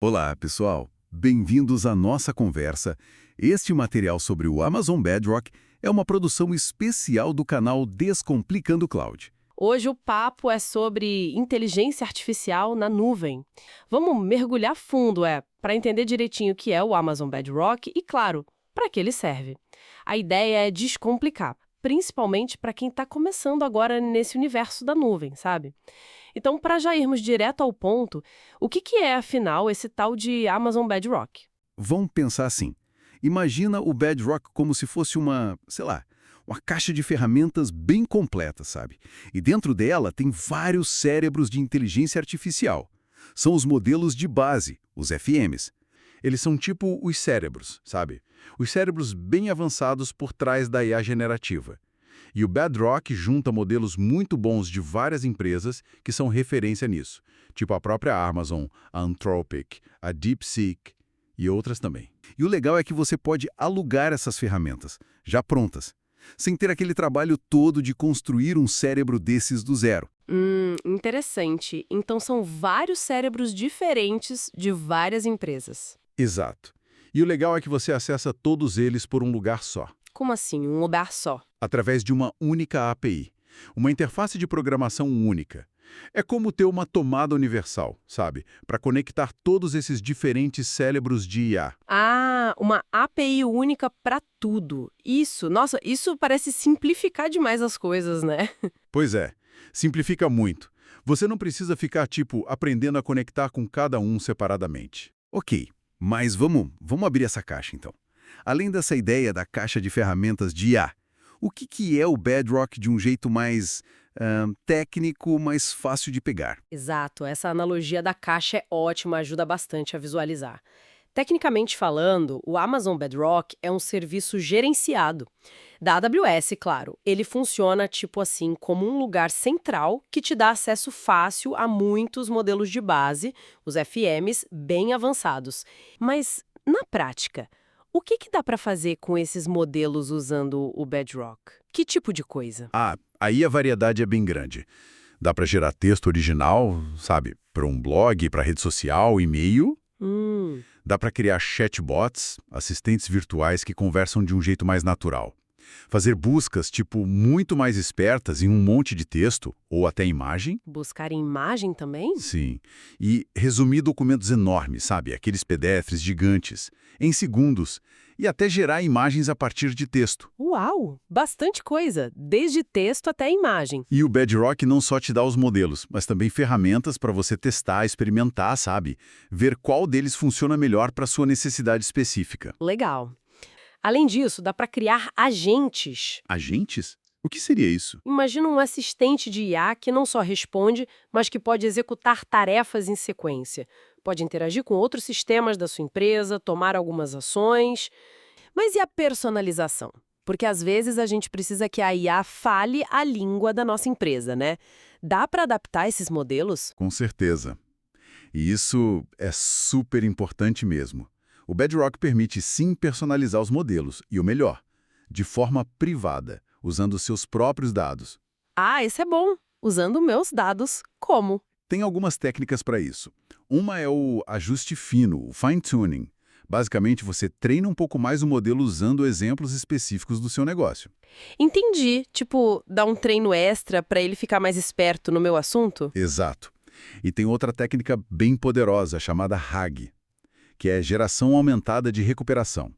Olá, pessoal. Bem-vindos à nossa conversa. Este material sobre o Amazon Bedrock é uma produção especial do canal Descomplicando Cloud. Hoje o papo é sobre inteligência artificial na nuvem. Vamos mergulhar fundo, para entender direitinho o que é o Amazon Bedrock e, claro, para que ele serve. A ideia é descomplicar, principalmente para quem está começando agora nesse universo da nuvem, sabe? Então, para já irmos direto ao ponto, o que é, afinal, esse tal de Amazon Bedrock? Vamos pensar assim. Imagina o Bedrock como se fosse uma caixa de ferramentas bem completa, sabe? E dentro dela tem vários cérebros de inteligência artificial. São os modelos de base, os FMs. Eles são tipo os cérebros, sabe? Os cérebros bem avançados por trás da IA generativa. E o Bedrock junta modelos muito bons de várias empresas que são referência nisso, tipo a própria Amazon, a Anthropic, a DeepSeek e outras também. E o legal é que você pode alugar essas ferramentas, já prontas, sem ter aquele trabalho todo de construir um cérebro desses do zero. Interessante. Então são vários cérebros diferentes de várias empresas. Exato. E o legal é que você acessa todos eles por um lugar só, Como assim, um lugar só? através de uma única API, uma interface de programação única. É como ter uma tomada universal, sabe? Para conectar todos esses diferentes cérebros de IA. Ah, uma API única para tudo. Isso, nossa, isso parece simplificar demais as coisas, né? Pois é, simplifica muito. Você não precisa ficar, aprendendo a conectar com cada um separadamente. Ok, mas vamos abrir essa caixa então. Além dessa ideia da caixa de ferramentas de IA, o que é o Bedrock de um jeito mais técnico, mais fácil de pegar? Exato, essa analogia da caixa é ótima, ajuda bastante a visualizar. Tecnicamente falando, o Amazon Bedrock é um serviço gerenciado. Da AWS, claro. Ele funciona tipo assim, como um lugar central que te dá acesso fácil a muitos modelos de base, os FMs, bem avançados. Mas, na prática, o que dá para fazer com esses modelos usando o Bedrock? Que tipo de coisa? Ah, aí a variedade é bem grande. Dá para gerar texto original, sabe? Para um blog, para rede social, e-mail. Hum. Dá para criar chatbots, assistentes virtuais que conversam de um jeito mais natural. Fazer buscas, muito mais espertas em um monte de texto, ou até imagem. Buscar imagem também? Sim. E resumir documentos enormes, sabe? Aqueles PDFs gigantes, em segundos. E até gerar imagens a partir de texto. Uau! Bastante coisa, desde texto até imagem. E o Bedrock não só te dá os modelos, mas também ferramentas para você testar, experimentar, sabe? Ver qual deles funciona melhor para sua necessidade específica. Legal. Além disso, dá para criar agentes. Agentes? O que seria isso? Imagina um assistente de IA que não só responde, mas que pode executar tarefas em sequência. Pode interagir com outros sistemas da sua empresa, tomar algumas ações. Mas e a personalização? Porque às vezes a gente precisa que a IA fale a língua da nossa empresa, né? Dá para adaptar esses modelos? Com certeza. E isso é super importante mesmo. O Bedrock permite sim personalizar os modelos, e o melhor, de forma privada, usando seus próprios dados. Ah, esse é bom. Usando meus dados. Como? Tem algumas técnicas para isso. Uma é o ajuste fino, o fine-tuning. Basicamente, você treina um pouco mais o modelo usando exemplos específicos do seu negócio. Entendi. Tipo, dar um treino extra para ele ficar mais esperto no meu assunto? Exato. E tem outra técnica bem poderosa, chamada RAG, que é geração aumentada de recuperação.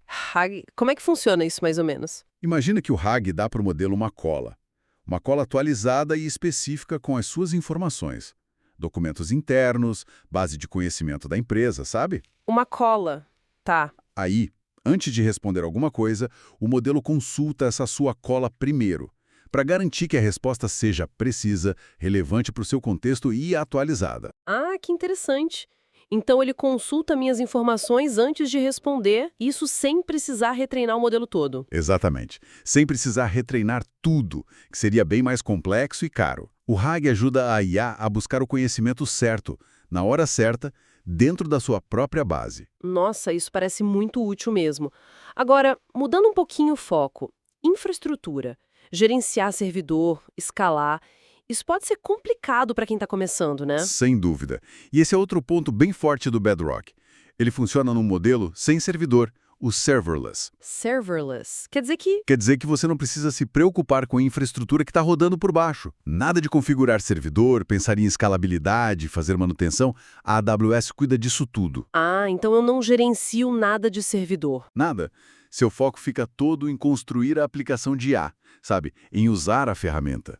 Como é que funciona isso, mais ou menos? Imagina que o RAG dá para o modelo uma cola. Uma cola atualizada e específica com as suas informações. Documentos internos, base de conhecimento da empresa, sabe? Uma cola. Tá. Aí, antes de responder alguma coisa, o modelo consulta essa sua cola primeiro, para garantir que a resposta seja precisa, relevante para o seu contexto e atualizada. Ah, que interessante. Então ele consulta minhas informações antes de responder, isso sem precisar retreinar o modelo todo. Exatamente. Sem precisar retreinar tudo, que seria bem mais complexo e caro. O RAG ajuda a IA a buscar o conhecimento certo, na hora certa, dentro da sua própria base. Nossa, isso parece muito útil mesmo. Agora, mudando um pouquinho o foco, infraestrutura, gerenciar servidor, escalar, isso pode ser complicado para quem está começando, né? Sem dúvida. E esse é outro ponto bem forte do Bedrock. Ele funciona num modelo sem servidor, o serverless. Serverless. Quer dizer que Você não precisa se preocupar com a infraestrutura que está rodando por baixo. Nada de configurar servidor, pensar em escalabilidade, fazer manutenção. A AWS cuida disso tudo. então eu não gerencio nada de servidor. Nada. Seu foco fica todo em construir a aplicação de IA, sabe? Em usar a ferramenta.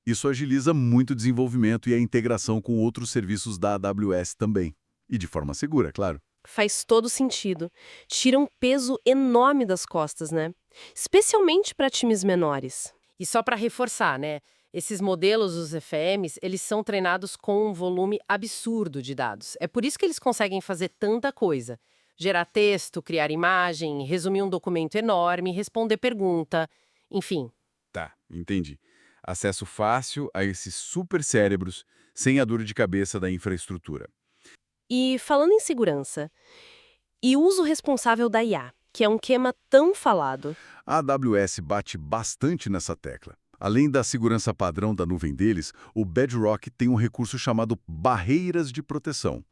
Isso agiliza muito o desenvolvimento e a integração com outros serviços da AWS também. E de forma segura, claro. Faz todo sentido. Tira um peso enorme das costas, né? Especialmente para times menores. E só para reforçar, né? Esses modelos, os FMs, eles são treinados com um volume absurdo de dados. É por isso que eles conseguem fazer tanta coisa. Gerar texto, criar imagem, resumir um documento enorme, responder pergunta, enfim. Tá, entendi. Acesso fácil a esses super cérebros sem a dor de cabeça da infraestrutura. E falando em segurança, e uso responsável da IA, que é um tema tão falado. A AWS bate bastante nessa tecla. Além da segurança padrão da nuvem deles, o Bedrock tem um recurso chamado barreiras de proteção,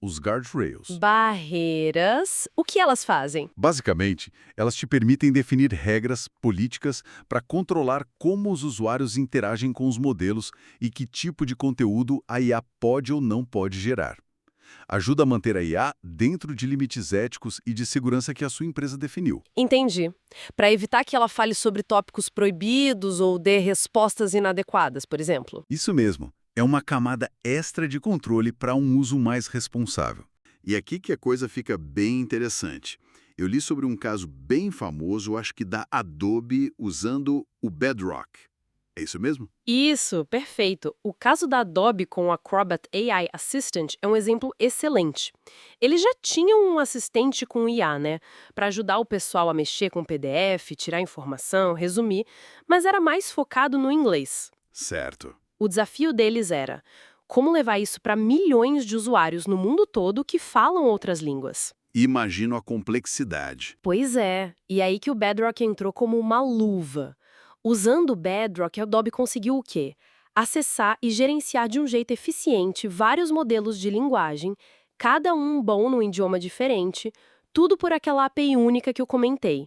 os guardrails. Barreiras, o que elas fazem? Basicamente, elas te permitem definir regras, políticas para controlar como os usuários interagem com os modelos e que tipo de conteúdo a IA pode ou não pode gerar. Ajuda a manter a IA dentro de limites éticos e de segurança que a sua empresa definiu. Entendi. Para evitar que ela fale sobre tópicos proibidos ou dê respostas inadequadas, por exemplo. Isso mesmo. É uma camada extra de controle para um uso mais responsável. E aqui que a coisa fica bem interessante. Eu li sobre um caso bem famoso, acho que da Adobe, usando o Bedrock. É isso mesmo? Isso, perfeito. O caso da Adobe com o Acrobat AI Assistant é um exemplo excelente. Eles já tinham um assistente com IA, né? Para ajudar o pessoal a mexer com PDF, tirar informação, resumir, mas era mais focado no inglês. Certo. O desafio deles era como levar isso para milhões de usuários no mundo todo que falam outras línguas. Imagino a complexidade. Pois é, e aí que o Bedrock entrou como uma luva. Usando o Bedrock, a Adobe conseguiu o quê? Acessar e gerenciar de um jeito eficiente vários modelos de linguagem, cada um bom num idioma diferente, tudo por aquela API única que eu comentei.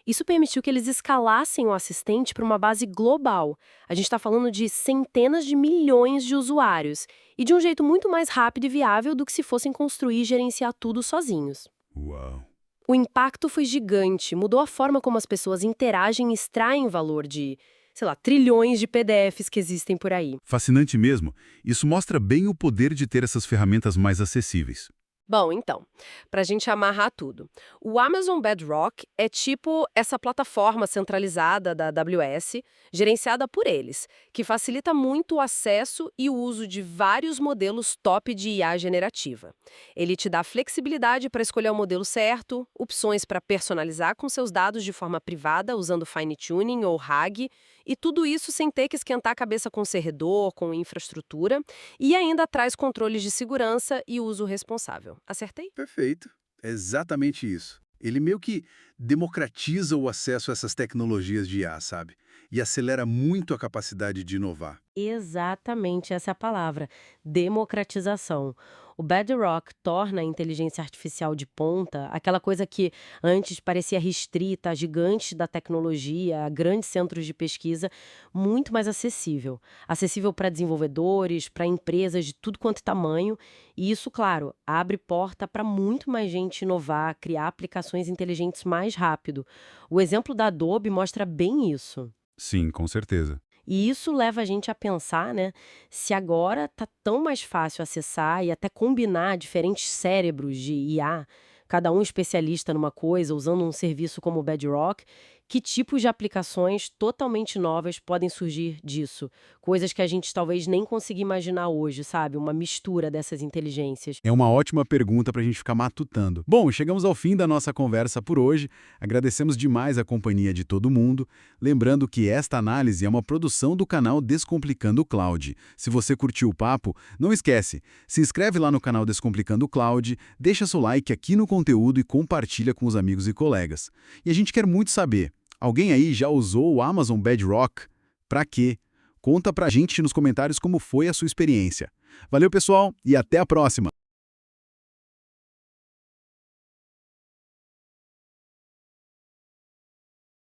Isso permitiu que eles escalassem o assistente para uma base global. A gente está falando de centenas de milhões de usuários, e de um jeito muito mais rápido e viável do que se fossem construir e gerenciar tudo sozinhos. Uau. O impacto foi gigante, mudou a forma como as pessoas interagem e extraem valor de, trilhões de PDFs que existem por aí. Fascinante mesmo. Isso mostra bem o poder de ter essas ferramentas mais acessíveis. Bom, então, para a gente amarrar tudo, o Amazon Bedrock é tipo essa plataforma centralizada da AWS, gerenciada por eles, que facilita muito o acesso e o uso de vários modelos top de IA generativa. Ele te dá flexibilidade para escolher o modelo certo, opções para personalizar com seus dados de forma privada, usando fine-tuning ou RAG, e tudo isso sem ter que esquentar a cabeça com servidor, com infraestrutura, e ainda traz controles de segurança e uso responsável. Acertei? Perfeito. É exatamente isso. Ele meio que democratiza o acesso a essas tecnologias de IA, sabe? E acelera muito a capacidade de inovar. Exatamente essa é a palavra, democratização. O Bedrock torna a inteligência artificial de ponta, aquela coisa que antes parecia restrita a gigantes da tecnologia, a grandes centros de pesquisa, muito mais acessível. Acessível para desenvolvedores, para empresas de tudo quanto é tamanho. E isso, claro, abre porta para muito mais gente inovar, criar aplicações inteligentes mais rápido. O exemplo da Adobe mostra bem isso. Sim, com certeza. E isso leva a gente a pensar, né, se agora tá tão mais fácil acessar e até combinar diferentes cérebros de IA, cada um especialista numa coisa, usando um serviço como o Bedrock, que tipos de aplicações totalmente novas podem surgir disso? Coisas que a gente talvez nem consiga imaginar hoje, sabe? Uma mistura dessas inteligências. É uma ótima pergunta para a gente ficar matutando. Bom, chegamos ao fim da nossa conversa por hoje. Agradecemos demais a companhia de todo mundo. Lembrando que esta análise é uma produção do canal Descomplicando o Cloud. Se você curtiu o papo, não esquece, se inscreve lá no canal Descomplicando o Cloud, deixa seu like aqui no conteúdo e compartilha com os amigos e colegas. E a gente quer muito saber, alguém aí já usou o Amazon Bedrock? Pra quê? Conta pra gente nos comentários como foi a sua experiência. Valeu, pessoal, e até a próxima!